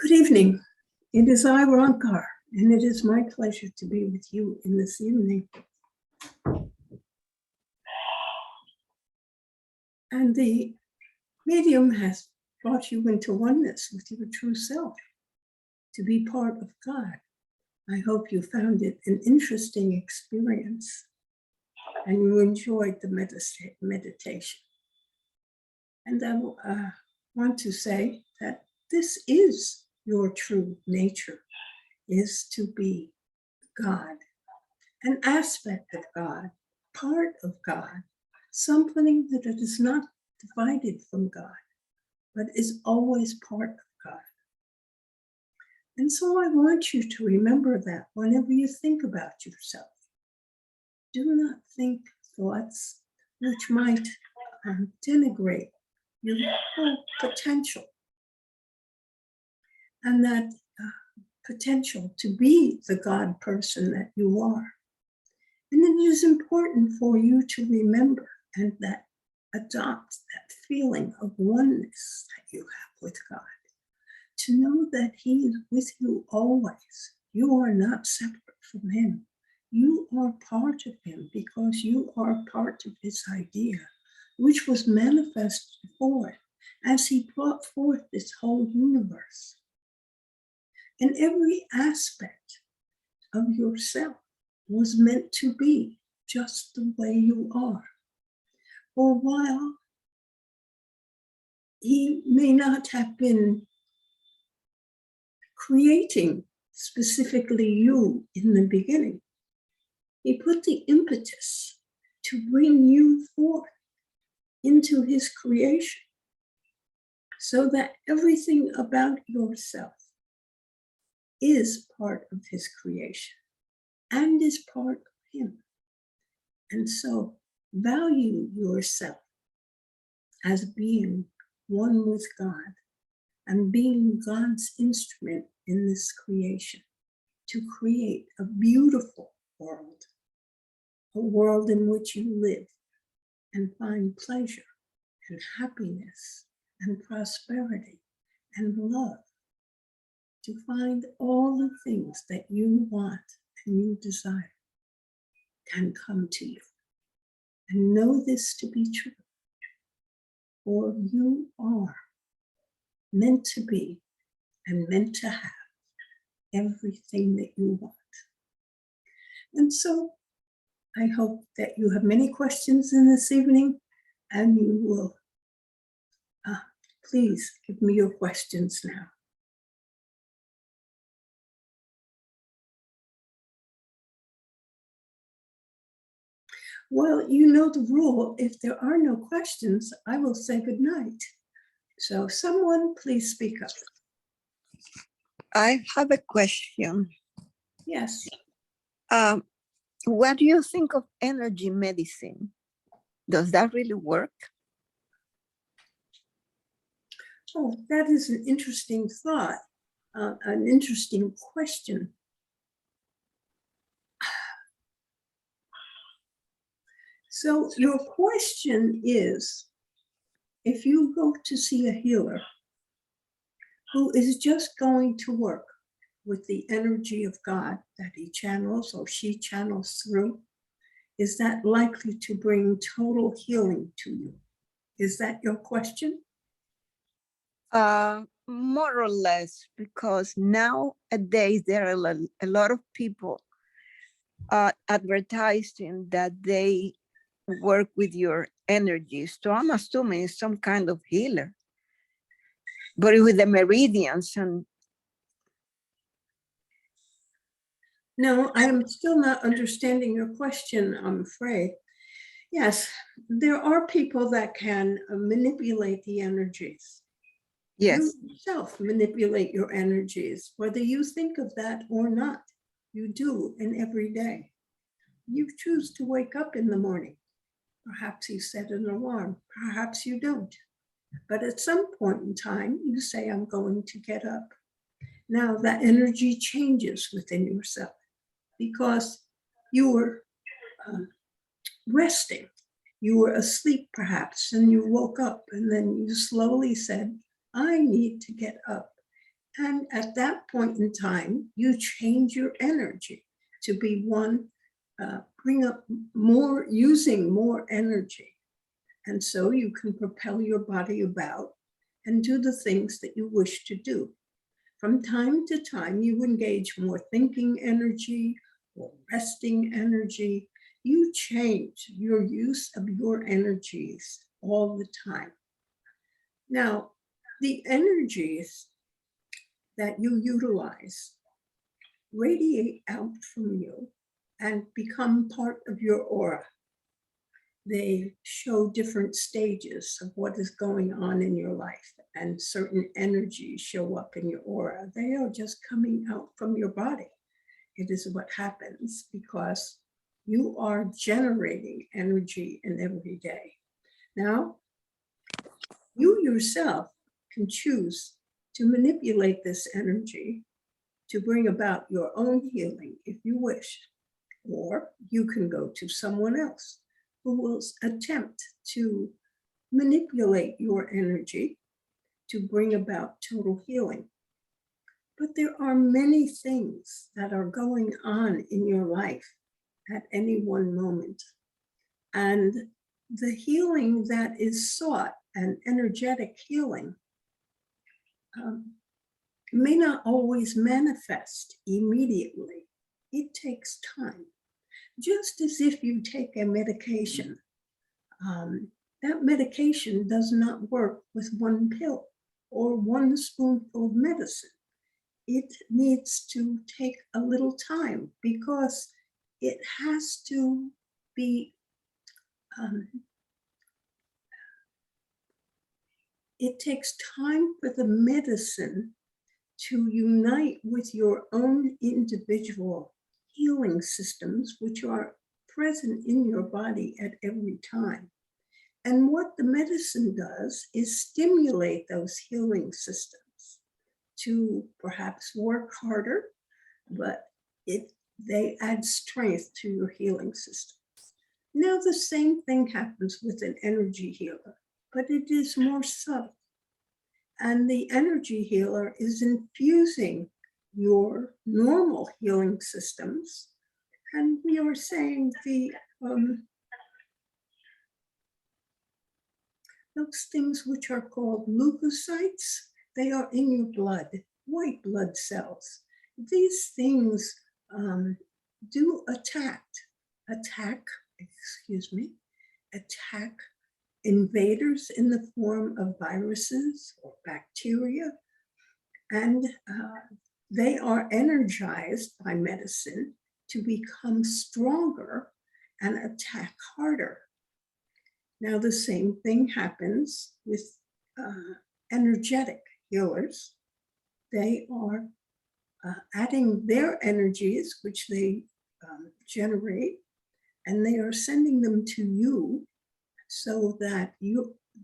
Good evening. It is I, Rankar, and it is my pleasure to be with you in this evening. And the medium has brought you into oneness with your true self, to be part of God. I hope you found it an interesting experience and you enjoyed the meditation. And I want to say that this is your true nature, is to be God, an aspect of God, part of God, something that is not divided from God, but is always part of God. And so I want you to remember that whenever you think about yourself. Do not think thoughts which might denigrate your whole potential, and that potential to be the God person that you are. And it is important for you to remember and that adopt that feeling of oneness that you have with God. To know that He is with you always. You are not separate from Him. You are part of Him because you are part of His idea, which was manifested forth as He brought forth this whole universe. And every aspect of yourself was meant to be just the way you are. For while He may not have been creating specifically you in the beginning, He put the impetus to bring you forth into His creation so that everything about yourself is part of His creation and is part of Him. And so value yourself as being one with God and being God's instrument in this creation to create a beautiful world, a world in which you live and find pleasure and happiness and prosperity and love, to find all the things that you want and you desire can come to you. And know this to be true, for you are meant to be and meant to have everything that you want. And so I hope that you have many questions in this evening, and you will please give me your questions now. Well, you know the rule. If there are no questions, I will say good night. So someone please speak up. I have a question. Yes. What do you think of energy medicine? Does that really work? Oh, that is an interesting thought, an interesting question. So your question is, if you go to see a healer who is just going to work with the energy of God that he channels or she channels through, is that likely to bring total healing to you? Is that your question? More or less, because nowadays there are a lot of people advertising that they work with your energy. So I'm assuming it's some kind of healer, but with the meridians and. No, I am still not understanding your question, I'm afraid. Yes, there are people that can manipulate the energies. Yes. You yourself manipulate your energies, whether you think of that or not. You do in every day. You choose to wake up in the morning. Perhaps you set an alarm, perhaps you don't. But at some point in time, you say, I'm going to get up. Now that energy changes within yourself because you were resting. You were asleep perhaps, and you woke up, and then you slowly said, I need to get up And at that point in time, you change your energy to be one, bring up more, using more energy. And so you can propel your body about and do the things that you wish to do. From time to time, you engage more thinking energy or resting energy. You change your use of your energies all the time. Now, the energies that you utilize radiate out from you and become part of your aura. They show different stages of what is going on in your life, and certain energies show up in your aura. They are just coming out from your body. It is what happens because you are generating energy in every day. Now, you yourself can choose to manipulate this energy to bring about your own healing if you wish, or you can go to someone else who will attempt to manipulate your energy to bring about total healing. But there are many things that are going on in your life at any one moment. And the healing that is sought, an energetic healing, may not always manifest immediately. It takes time. Just as if you take a medication, that medication does not work with one pill or one spoonful of medicine. It needs to take a little time because it has to be, it takes time for the medicine to unite with your own individual healing systems, which are present in your body at every time. And what the medicine does is stimulate those healing systems to perhaps work harder, but they add strength to your healing system. Now, the same thing happens with an energy healer, but it is more subtle. And the energy healer is infusing your normal healing systems. And we are saying those things which are called leukocytes, they are in your blood, white blood cells. These things do attack invaders in the form of viruses or bacteria, and they are energized by medicine to become stronger and attack harder. Now, the same thing happens with energetic healers. They are adding their energies, which they generate, and they are sending them to you so that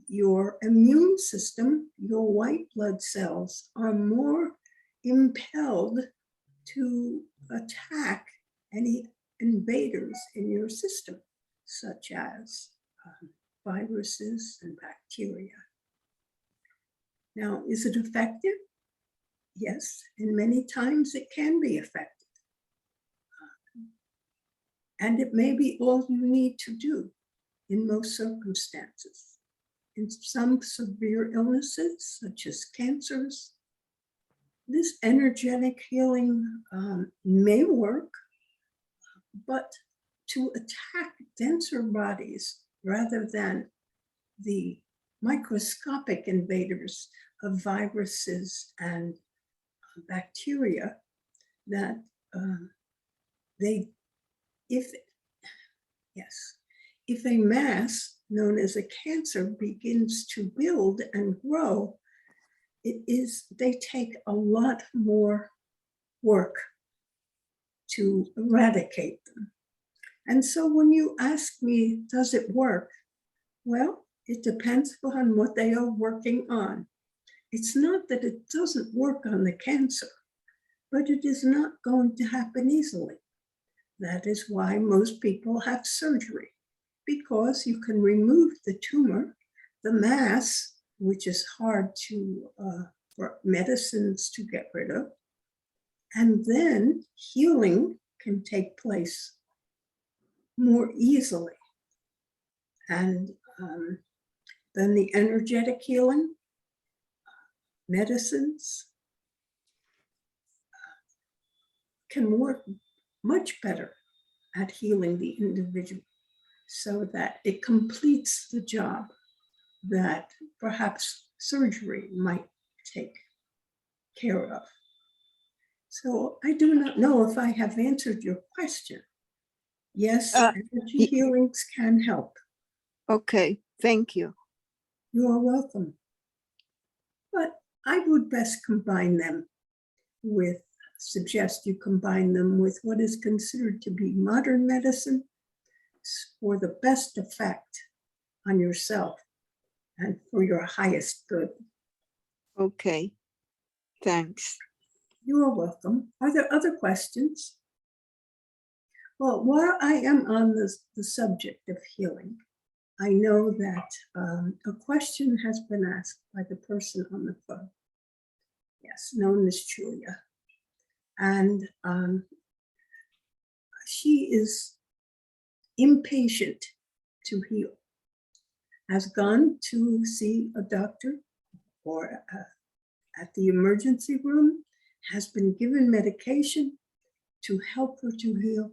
your immune system, your white blood cells, are more impelled to attack any invaders in your system, such as viruses and bacteria. Now, is it effective? Yes, and many times it can be effective. And it may be all you need to do in most circumstances. In some severe illnesses, such as cancers, this energetic healing may work, but to attack denser bodies rather than the microscopic invaders of viruses and bacteria, that if a mass known as a cancer begins to build and grow, they take a lot more work to eradicate them. And so when you ask me, does it work? Well, it depends upon what they are working on. It's not that it doesn't work on the cancer, but it is not going to happen easily. That is why most people have surgery, because you can remove the tumor, the mass, which is hard to for medicines to get rid of. And then healing can take place more easily. And then the energetic healing, medicines can work much better at healing the individual so that it completes the job that perhaps surgery might take care of. So I do not know if I have answered your question. Yes, energy healings can help. Okay, thank you. You are welcome. But I would best suggest you combine them with what is considered to be modern medicine for the best effect on yourself and for your highest good. Okay, thanks. You are welcome. Are there other questions? Well, while I am on the subject of healing, I know that a question has been asked by the person on the phone. Yes, known as Julia. And she is impatient to heal, has gone to see a doctor or at the emergency room, has been given medication to help her to heal.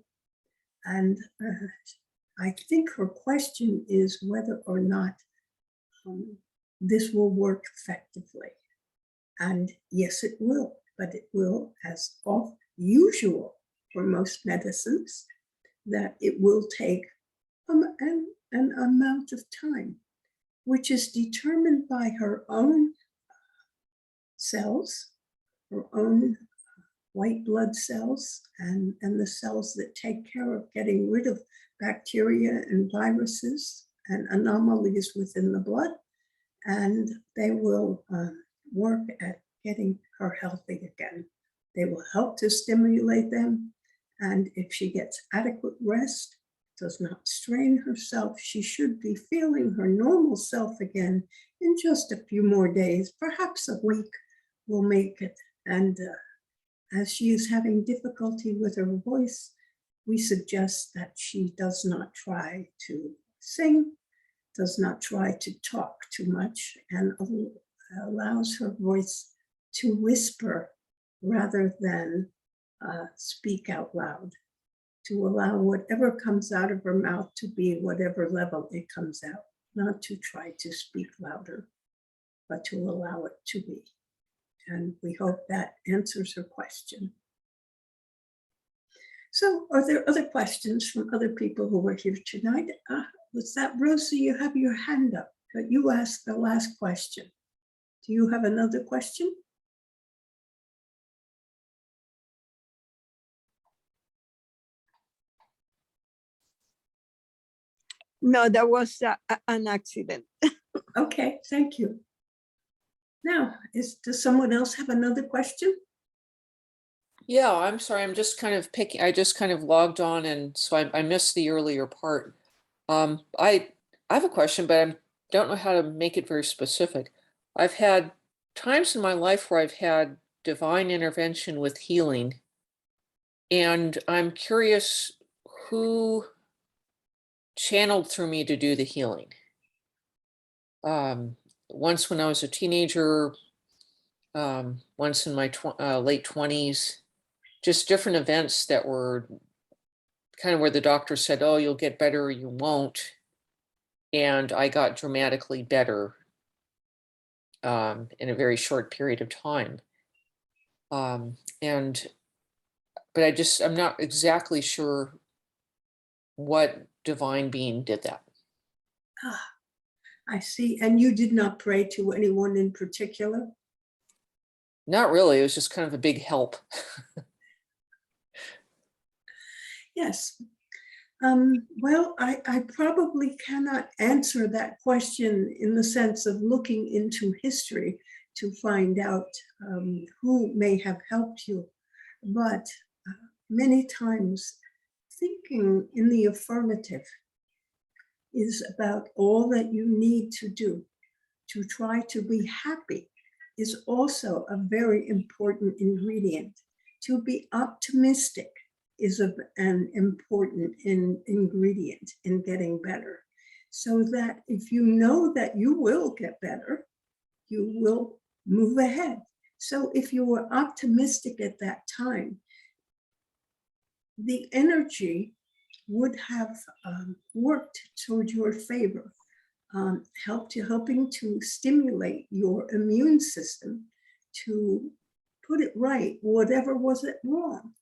And I think her question is whether or not this will work effectively. And yes, it will, but it will, as usual for most medicines, that it will take an amount of time, which is determined by her own cells, her own white blood cells, and the cells that take care of getting rid of bacteria and viruses and anomalies within the blood. And they will work at getting her healthy again. They will help to stimulate them. And if she gets adequate rest, does not strain herself, she should be feeling her normal self again in just a few more days. Perhaps a week will make it. And as she is having difficulty with her voice, we suggest that she does not try to sing, does not try to talk too much, and allows her voice to whisper rather than speak out loud, to allow whatever comes out of her mouth to be whatever level it comes out, not to try to speak louder, but to allow it to be. And we hope that answers her question. So are there other questions from other people who were here tonight? Was that Rosie? You have your hand up, but you asked the last question. Do you have another question? No, that was an accident. Okay, thank you. Now, does someone else have another question? Yeah, I'm sorry. I'm just kind of picking, I just kind of logged on, and so I missed the earlier part. I have a question, but I don't know how to make it very specific. I've had times in my life where I've had divine intervention with healing, and I'm curious who channeled through me to do the healing. Once when I was a teenager, once in my late 20s, just different events that were kind of where the doctor said, oh, you'll get better or you won't. And I got dramatically better in a very short period of time. But I'm not exactly sure what divine being did that. Ah, I see. And you did not pray to anyone in particular? Not really. It was just kind of a big help. Yes. Well, I probably cannot answer that question in the sense of looking into history to find out who may have helped you. But many times thinking in the affirmative is about all that you need to do to try to be happy is also a very important ingredient. To be optimistic is an important ingredient in getting better. So that if you know that you will get better, you will move ahead. So if you were optimistic at that time, the energy would have worked toward your favor, helping to stimulate your immune system to put it right, whatever was it wrong.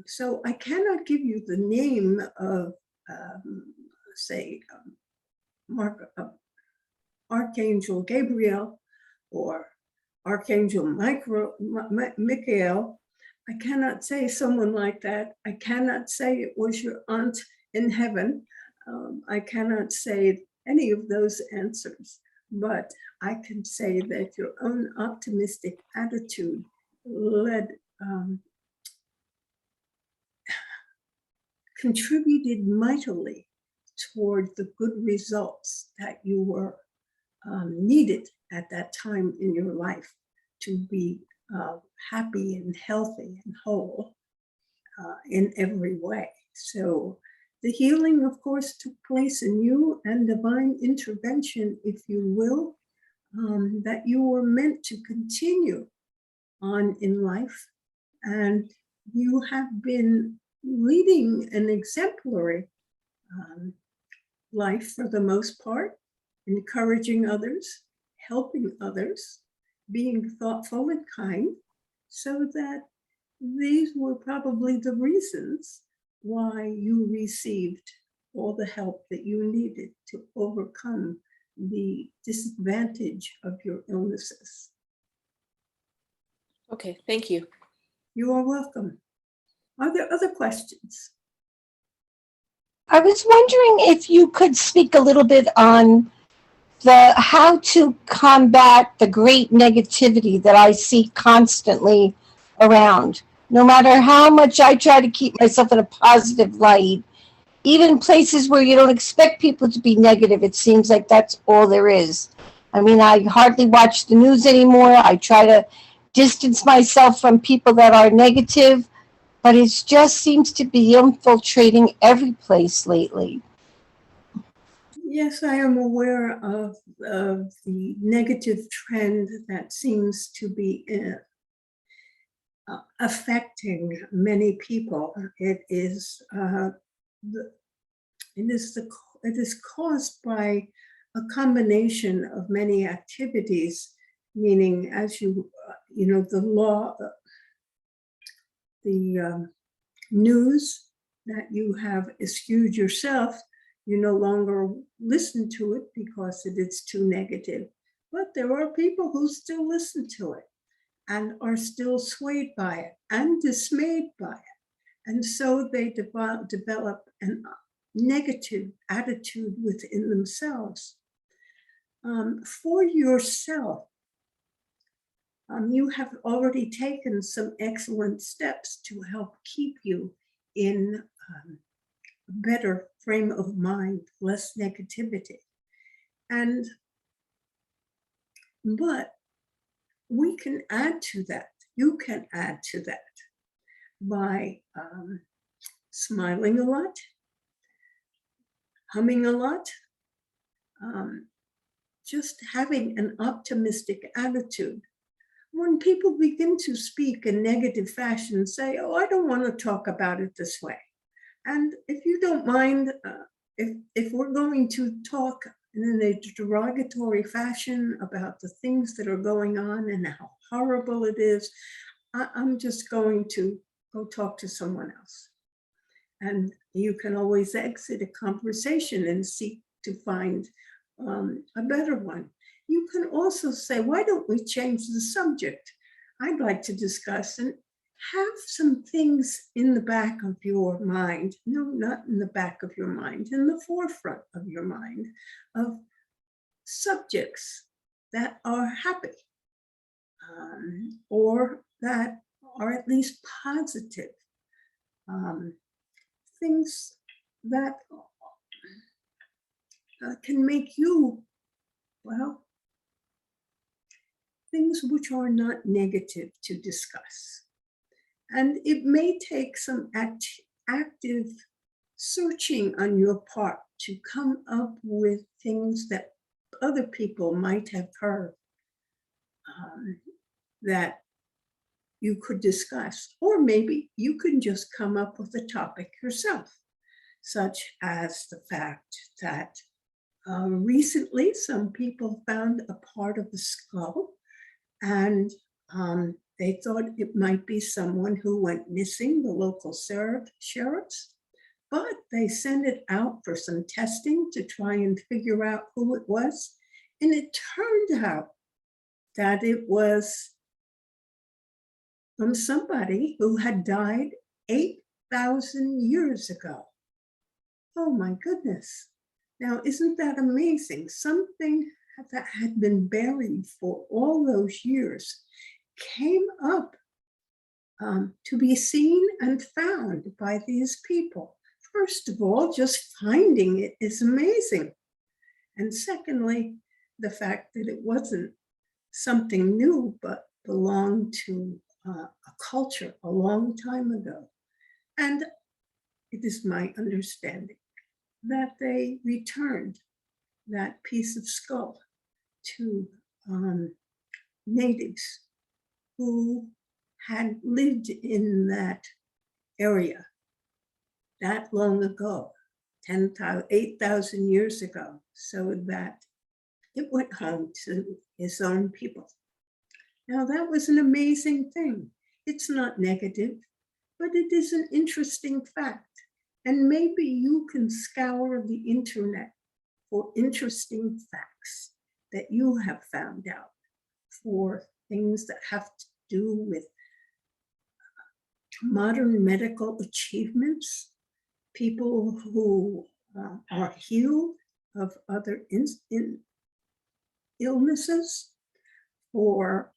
So I cannot give you the name of, say, Archangel Gabriel or Archangel Michael. I cannot say someone like that. I cannot say it was your aunt in heaven. I cannot say any of those answers, but I can say that your own optimistic attitude contributed mightily toward the good results that you were needed at that time in your life to be happy and healthy and whole in every way. So the healing, of course, took place in you, and divine intervention, if you will, that you were meant to continue on in life. And you have been leading an exemplary life for the most part, encouraging others, helping others, being thoughtful and kind, so that these were probably the reasons why you received all the help that you needed to overcome the disadvantage of your illnesses. Okay, thank you. You are welcome. Are there other questions? I was wondering if you could speak a little bit on how to combat the great negativity that I see constantly around. No matter how much I try to keep myself in a positive light, even places where you don't expect people to be negative, it seems like that's all there is. I mean, I hardly watch the news anymore. I try to distance myself from people that are negative, but it just seems to be infiltrating every place lately. Yes, I am aware of the negative trend that seems to be affecting many people. It is caused by a combination of many activities, meaning, as you know, the law, the news that you have eschewed yourself. You no longer listen to it because it is too negative. But there are people who still listen to it and are still swayed by it and dismayed by it. And so they develop a negative attitude within themselves. For yourself, you have already taken some excellent steps to help keep you in a better frame of mind, less negativity. But we can add to that. You can add to that by smiling a lot, humming a lot, just having an optimistic attitude. When people begin to speak in negative fashion, say, oh, I don't want to talk about it this way. And if you don't mind, if we're going to talk in a derogatory fashion about the things that are going on and how horrible it is, I'm just going to go talk to someone else. And you can always exit a conversation and seek to find a better one. You can also say, why don't we change the subject? I'd like to discuss and have some things in the back of your mind, no, not in the back of your mind, in the forefront of your mind, of subjects that are happy or that are at least positive, things that can make you, well, things which are not negative to discuss. And it may take some active searching on your part to come up with things that other people might have heard that you could discuss. Or maybe you can just come up with a topic yourself, such as the fact that recently some people found a part of the skull, and they thought it might be someone who went missing, the local sheriffs, but they sent it out for some testing to try and figure out who it was. And it turned out that it was from somebody who had died 8,000 years ago. Oh my goodness. Now, isn't that amazing? Something that had been buried for all those years came up to be seen and found by these people. First of all, just finding it is amazing. And secondly, the fact that it wasn't something new, but belonged to a culture a long time ago. And it is my understanding that they returned that piece of skull to natives who had lived in that area that long ago, 8,000 years ago, so that it went home to his own people. Now, that was an amazing thing. It's not negative, but it is an interesting fact. And maybe you can scour the internet for interesting facts that you have found out, for things that have to do with modern medical achievements, people who are healed of other illnesses, or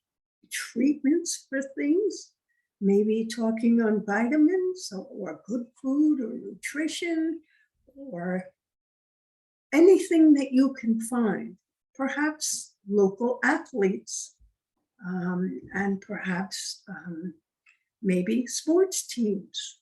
treatments for things, maybe talking on vitamins or good food or nutrition or anything that you can find, perhaps local athletes, and perhaps maybe sports teams.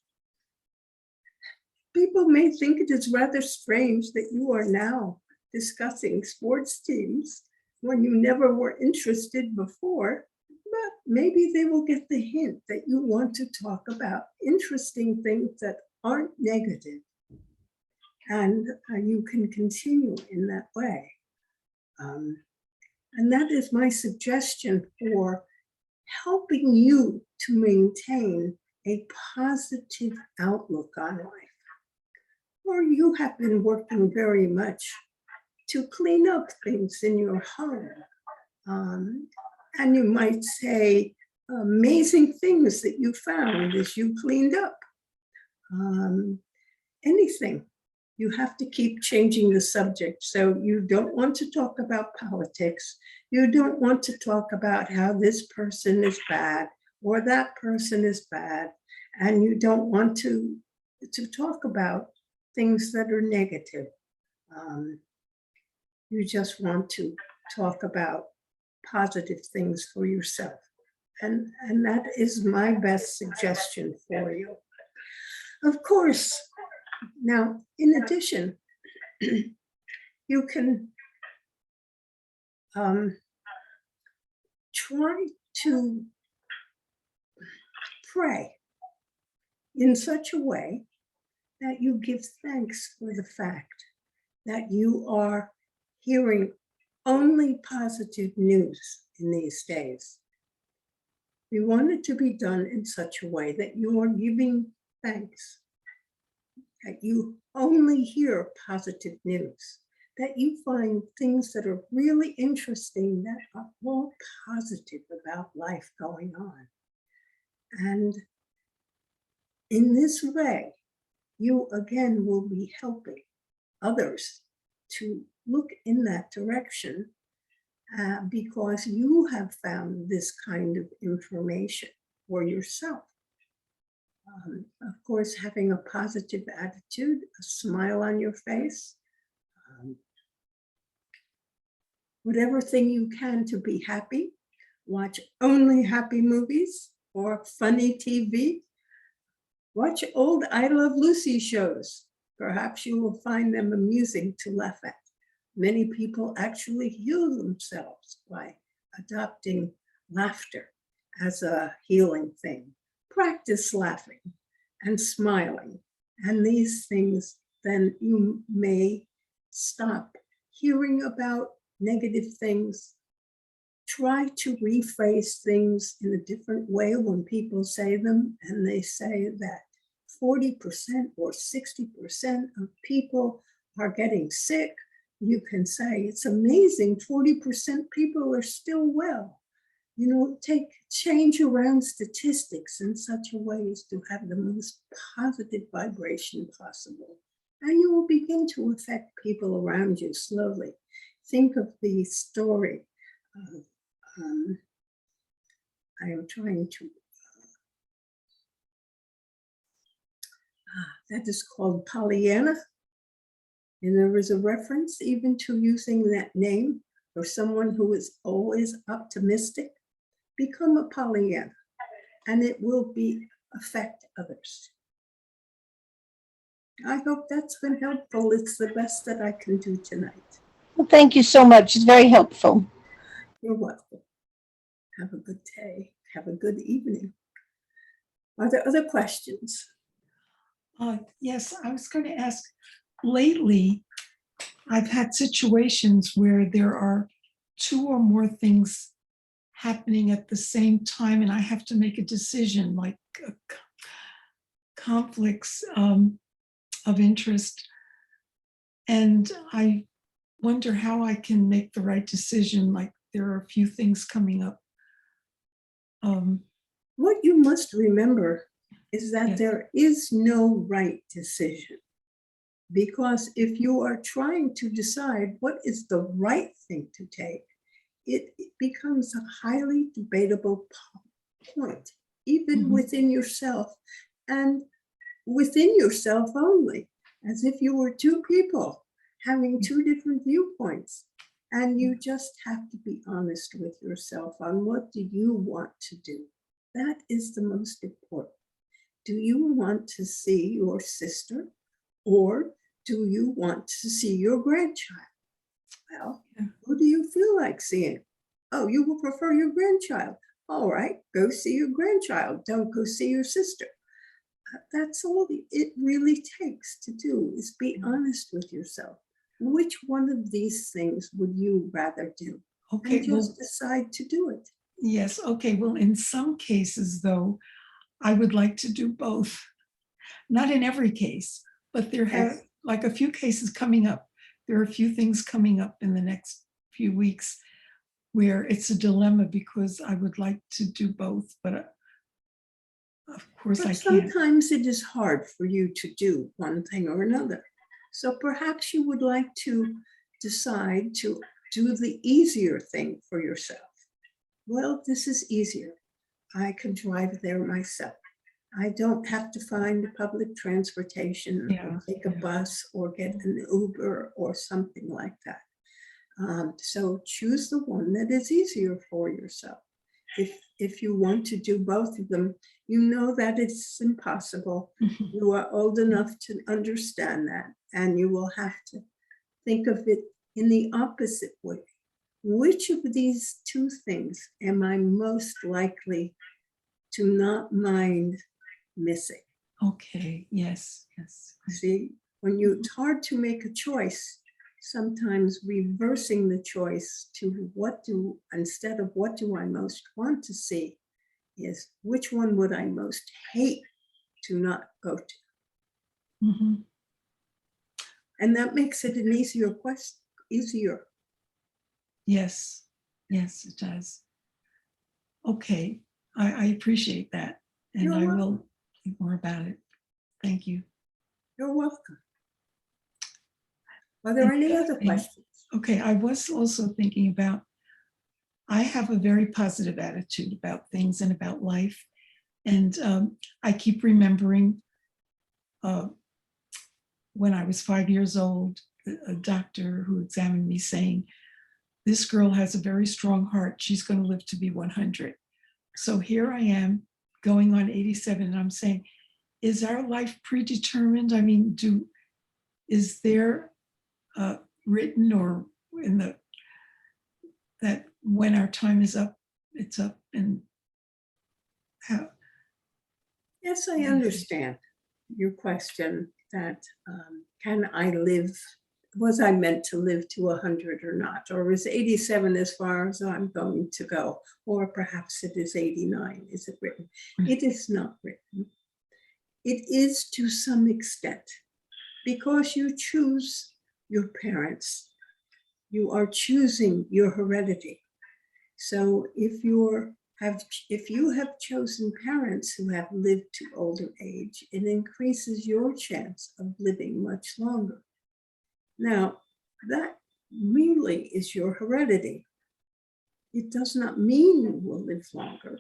People may think it is rather strange that you are now discussing sports teams when you never were interested before, but maybe they will get the hint that you want to talk about interesting things that aren't negative, and you can continue in that way. And that is my suggestion for helping you to maintain a positive outlook on life. Or you have been working very much to clean up things in your home. And you might say amazing things that you found as you cleaned up. Anything. You have to keep changing the subject. So you don't want to talk about politics. You don't want to talk about how this person is bad or that person is bad. And you don't want to talk about things that are negative. You just want to talk about positive things for yourself. And that is my best suggestion for you. Of course, now, in addition, you can try to pray in such a way that you give thanks for the fact that you are hearing only positive news in these days. We want it to be done in such a way that you are giving thanks, that you only hear positive news, that you find things that are really interesting, that are all positive about life going on. And in this way, you again will be helping others to look in that direction, because you have found this kind of information for yourself. Of course, having a positive attitude, a smile on your face, whatever thing you can to be happy Watch only happy movies or funny TV. Watch old I Love Lucy shows. Perhaps you will find them amusing to laugh at. Many people actually heal themselves by adopting laughter as a healing thing. Practice laughing and smiling, and these things, then you may stop hearing about negative things. Try to rephrase things in a different way when people say them, and they say that 40% or 60% of people are getting sick. You can say, it's amazing, 40% people are still well. You know, change around statistics in such a way as to have the most positive vibration possible. And you will begin to affect people around you slowly. Think of the story of, I am trying to, that is called Pollyanna. And there is a reference even to using that name for someone who is always optimistic. Become a Pollyanna, and it will affect others. I hope that's been helpful. It's the best that I can do tonight. Well, thank you so much. It's very helpful. You're welcome. Have a good day. Have a good evening. Are there other questions? Yes, I was going to ask, lately, I've had situations where there are two or more things happening at the same time, and I have to make a decision, like conflicts of interest. And I wonder how I can make the right decision, like there are a few things coming up. What you must remember is that Yes. there is no right decision. Because if you are trying to decide what is the right thing to take, it becomes a highly debatable point, even within yourself and within yourself only, as if you were two people having two different viewpoints. And you just have to be honest with yourself on what do you want to do. That is the most important. Do you want to see your sister, or do you want to see your grandchild? Well, who do you feel like seeing? Oh, you will prefer your grandchild. All right, go see your grandchild. Don't go see your sister. That's all it really takes to do, is be honest with yourself. Which one of these things would you rather do? Okay, And just decide to do it. yes, okay. Well, in some cases, though, I would like to do both. Not in every case, but there have like a few cases coming up. There are a few things coming up in the next few weeks where it's a dilemma, because I would like to do both, but of course I can't. Sometimes it is hard for you to do one thing or another. So perhaps you would like to decide to do the easier thing for yourself. Well, this is easier. I can drive there myself. I don't have to find public transportation, or take a bus or get an Uber or something like that. So choose the one that is easier for yourself. If you want to do both of them, you know that it's impossible. You are old enough to understand that, and you will have to think of it in the opposite way. Which of these two things am I most likely to not mind missing? Okay, yes. See, it's hard to make a choice, sometimes reversing the choice to instead of what do I most want to see, is which one would I most hate to not go to? And that makes it an easier question, easier. Yes, it does. Okay, I appreciate that. And You're I welcome. will think more about it. Thank you. You're welcome. Are there any other questions? Okay, I was also thinking about, I have a very positive attitude about things and about life. And I keep remembering when I was 5 years old, a doctor who examined me saying, this girl has a very strong heart. She's going to live to be 100. So here I am going on 87, and I'm saying, is our life predetermined? I mean, is there written or in the that when our time is up, it's up, and how? Yes, I understand your question that can I live, was I meant to live to 100 or not? Or is 87 as far as I'm going to go? Or perhaps it is 89, is it written? It is not written. It is to some extent, because you choose your parents, you are choosing your heredity. So if you have chosen parents who have lived to older age, it increases your chance of living much longer. Now, that really is your heredity. It does not mean you will live longer.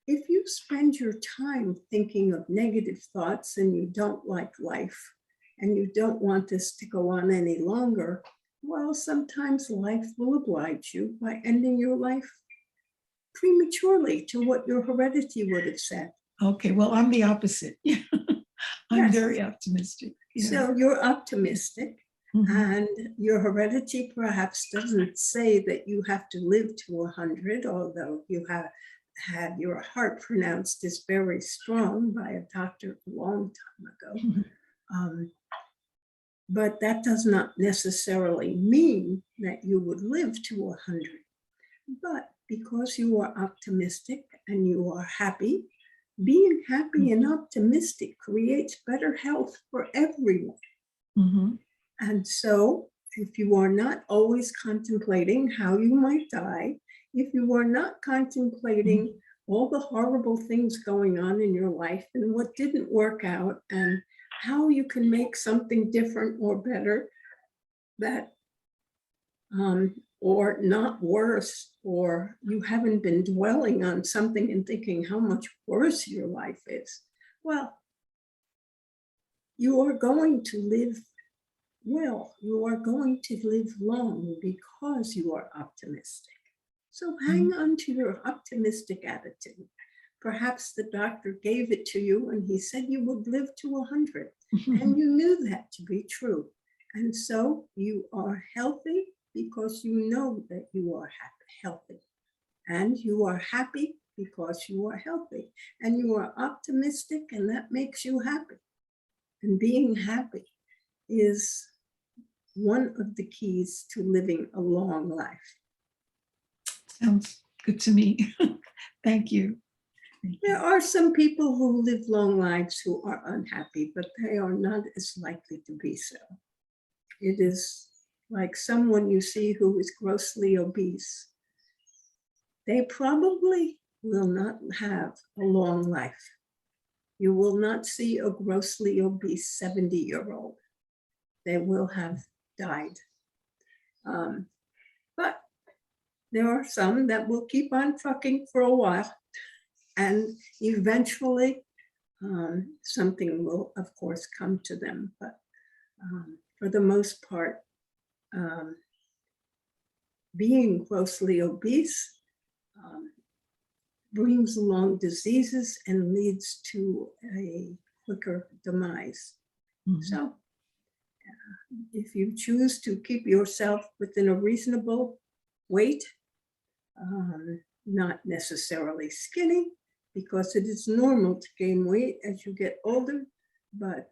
If you spend your time thinking of negative thoughts and you don't like life and you don't want this to go on any longer, well, sometimes life will oblige you by ending your life prematurely to what your heredity would have said. Okay, well, I'm the opposite. I'm Yes. very optimistic. Yeah. So you're optimistic, Mhm. and your heredity perhaps doesn't say that you have to live to 100, although you have had your heart pronounced as very strong by a doctor a long time ago. Mhm. But that does not necessarily mean that you would live to 100. But because you are optimistic and you are happy, being happy and optimistic creates better health for everyone. Mhm. And so if you are not always contemplating how you might die, if you are not contemplating all the horrible things going on in your life and what didn't work out and how you can make something different or better, that or not worse, or you haven't been dwelling on something and thinking how much worse your life is, well, you are going to live well, you are going to live long because you are optimistic. So hang on to your optimistic attitude. Perhaps the doctor gave it to you and he said you would live to 100, and you knew that to be true. And so you are healthy because you know that you are healthy. And you are happy because you are healthy. And you are optimistic, and that makes you happy. And being happy is one of the keys to living a long life. Sounds good to me. Thank you. There are some people who live long lives who are unhappy, but they are not as likely to be so. It is like someone you see who is grossly obese. They probably will not have a long life. You will not see a grossly obese 70-year-old. They will have died. But there are some that will keep on trucking for a while, and eventually something will, of course, come to them. But for the most part, being grossly obese brings along diseases and leads to a quicker demise. So if you choose to keep yourself within a reasonable weight, not necessarily skinny, because it is normal to gain weight as you get older, but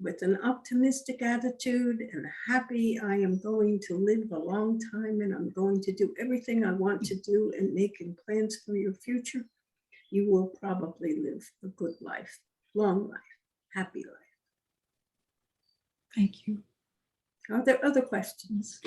with an optimistic attitude and happy, I am going to live a long time and I'm going to do everything I want to do and making plans for your future, you will probably live a good life, long life, happy life. Thank you. Are there other questions?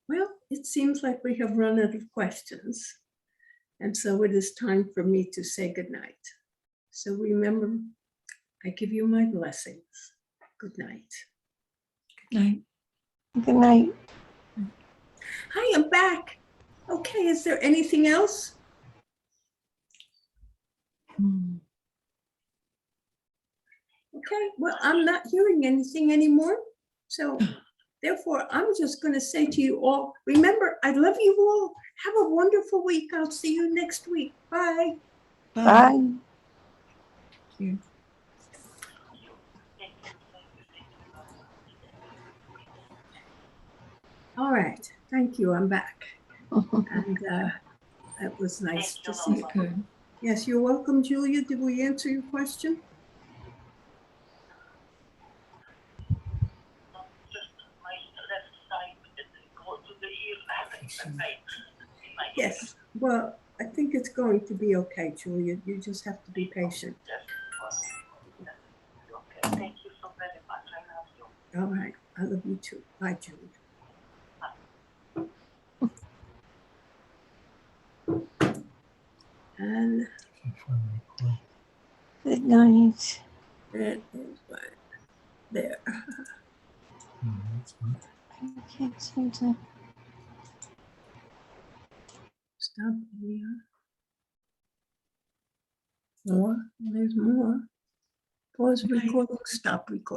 Well, it seems like we have run out of questions. And so it is time for me to say goodnight. So remember, I give you my blessings. Good night. Good night. Good night. I am back. Okay, is there anything else? Hmm. Okay, well, I'm not hearing anything anymore. So therefore, I'm just going to say to you all, remember, I love you all. Have a wonderful week. I'll see you next week. Bye. Bye. Bye. You. All right. Thank you. I'm back. And that was nice to see you. Good. Yes, you're welcome, Julia. Did we answer your question? Yes. Well, I think it's going to be okay, Julia. You just have to be patient. Thank you so very much. I love you. All right. I love you too. Bye, Julia. And Good night. that is right there. I can't seem to. Stop video. More. There's more. Pause Right. recording. Stop recording.